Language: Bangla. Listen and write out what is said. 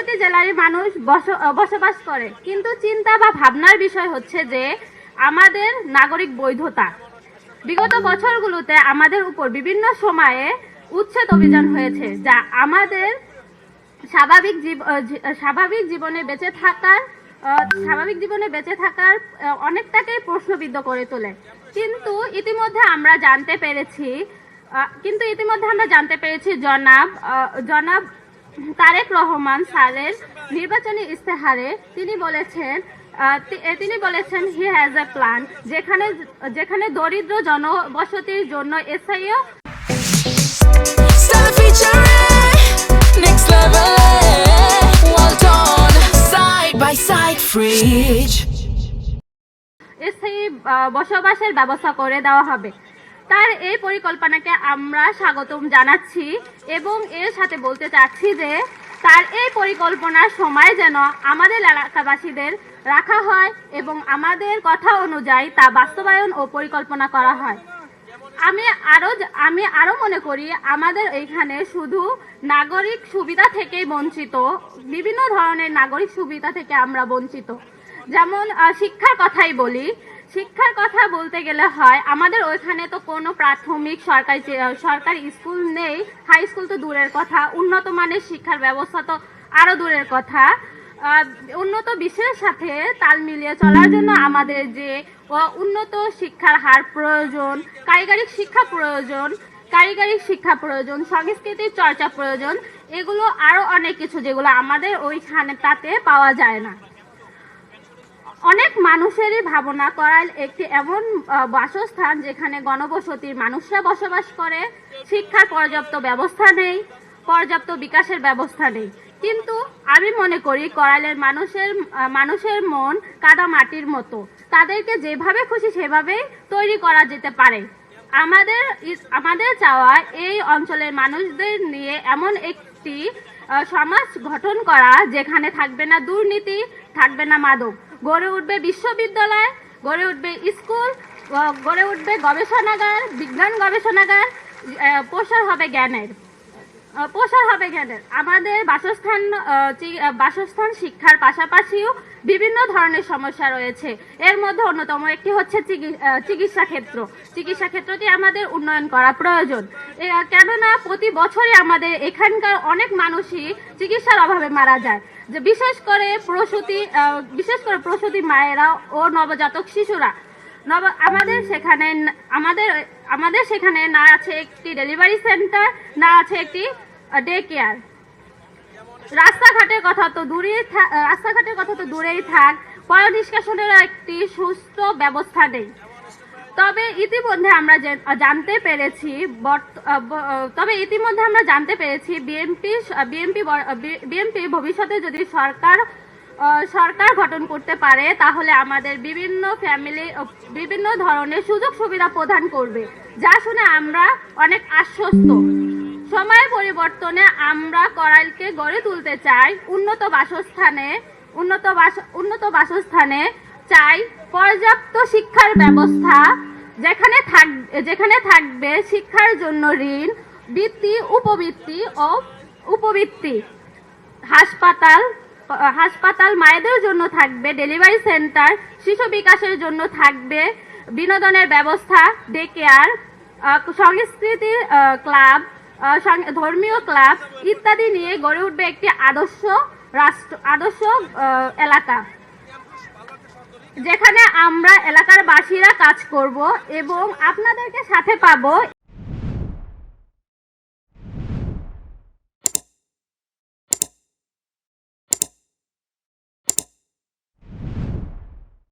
নববসতি জেলারই মানুষ বসবাস করে, কিন্তু চিন্তা বা ভাবনার বিষয় হচ্ছে যে আমাদের নাগরিক বৈধতা। বিগত বছরগুলোতে আমাদের উপর বিভিন্ন সময়ে উচ্ছেদ অভিযান হয়েছে, যা আমাদের স্বাভাবিক জীবনে বেঁচে থাকার অনেকটাকে প্রশ্নবিদ্ধ করে তোলে। কিন্তু ইতিমধ্যে আমরা জানতে পেরেছি জনাব তারেক রহমান স্যারের নির্বাচনী ইস্তেহারে তিনি বলেছেন হি হ্যাজ এ প্ল্যান, যেখানে দরিদ্র জনবসতির জন্য এসআইও বসবাসের ব্যবস্থা করে দেওয়া হবে। তার এই পরিকল্পনাকে আমরা স্বাগতম জানাচ্ছি এবং এর সাথে বলতে চাচ্ছি যে তার এই পরিকল্পনার সময় যেন আমাদের এলাকাবাসীদের রাখা হয় এবং আমাদের কথা অনুযায়ী তা বাস্তবায়ন ও পরিকল্পনা করা হয়। আমি আরো মনে করি আমাদের এখানে শুধু নাগরিক সুবিধা থেকেই বঞ্চিত, বিভিন্ন ধরনের নাগরিক সুবিধা থেকে আমরা বঞ্চিত। যেমন শিক্ষার কথাই বলি, শিক্ষার কথা বলতে গেলে হয় আমাদের ওইখানে তো কোনো প্রাথমিক সরকারি স্কুল নেই, হাই স্কুল তো দূরের কথা, উন্নত মানের শিক্ষার ব্যবস্থা তো আরো দূরের কথা। উন্নত বিশ্বের সাথে তাল মিলিয়ে চলার জন্য আমাদের যে উন্নত শিক্ষার হার প্রয়োজন, কারিগরি শিক্ষা প্রয়োজন, সংস্কৃতির চর্চা প্রয়োজন, এগুলো আরো অনেক কিছু যেগুলো আমাদের ওইখানে তাতে পাওয়া যায় না। অনেক মানুষেরই ভাবনা করাইল একটি এমন বাসস্থান যেখানে গণবসতির মানুষরা বসবাস করে, শিক্ষার পর্যাপ্ত ব্যবস্থা নেই, পর্যাপ্ত বিকাশের ব্যবস্থা নেই। কিন্তু আমি মনে করি করাইলের মানুষের মন কাদা মাটির মতো, তাদেরকে যেভাবে খুশি সেভাবেই তৈরি করা যেতে পারে। আমাদের চাওয়া এই অঞ্চলের মানুষদের নিয়ে এমন একটি সমাজ গঠন করা যেখানে থাকবে না দুর্নীতি, থাকবে না মাদক, গড়ে উঠবে বিশ্ববিদ্যালয়, গড়ে উঠবে স্কুল, গড়ে উঠবে গবেষণাগার, বিজ্ঞান গবেষণাগার, প্রসার হবে জ্ঞানের। আমাদের বাসস্থান শিক্ষার পাশাপাশিও বিভিন্ন ধরনের সমস্যা রয়েছে। এর মধ্যে অন্যতম একটি হচ্ছে চিকিৎসা ক্ষেত্রটি আমাদের উন্নয়ন করা প্রয়োজন। কেননা প্রতি বছরই আমাদের এখানকার অনেক মানুষই চিকিৎসার অভাবে মারা যায়, যে বিশেষ করে প্রসূতি মায়েরা ও নবজাতক শিশুরা। আমাদের সেখানে না আছে একটি ডেলিভারি সেন্টার, না আছে একটি ডে কেয়ার। রাস্তাঘাটের কথা তো দূরেই থাক, পয় নিষ্কাশনের একটি সুস্থ ব্যবস্থা নেই। তবে ইতিমধ্যে আমরা জানতে পেরেছি বিএনপি ভবিষ্যতে যদি সরকার গঠন করতে পারে তাহলে আমাদের বিভিন্ন ধরনের সুযোগ সুবিধা প্রদান করবে, যা শুনে আমরা অনেক আশ্বস্ত। সময়ের পরিবর্তনে আমরা করাইলকে গড়ে তুলতে চাই উন্নত বাসস্থানে চাই পর্যাপ্ত শিক্ষার ব্যবস্থা, যেখানে থাকবে শিক্ষার জন্য ঋণ, বৃত্তি, উপবৃত্তি, হাসপাতাল, মায়েদের জন্য থাকবে ডেলিভারি সেন্টার, শিশু বিকাশের জন্য থাকবে বিনোদনের ব্যবস্থা, ডে কেয়ার, সংস্কৃতি ক্লাব, ধর্মীয় ক্লাব ইত্যাদি নিয়ে গড়ে উঠবে একটি আদর্শ এলাকা, যেখানে আমরা এলাকার বাসীরা কাজ করব এবং আপনাদেরকে সাথে পাবো।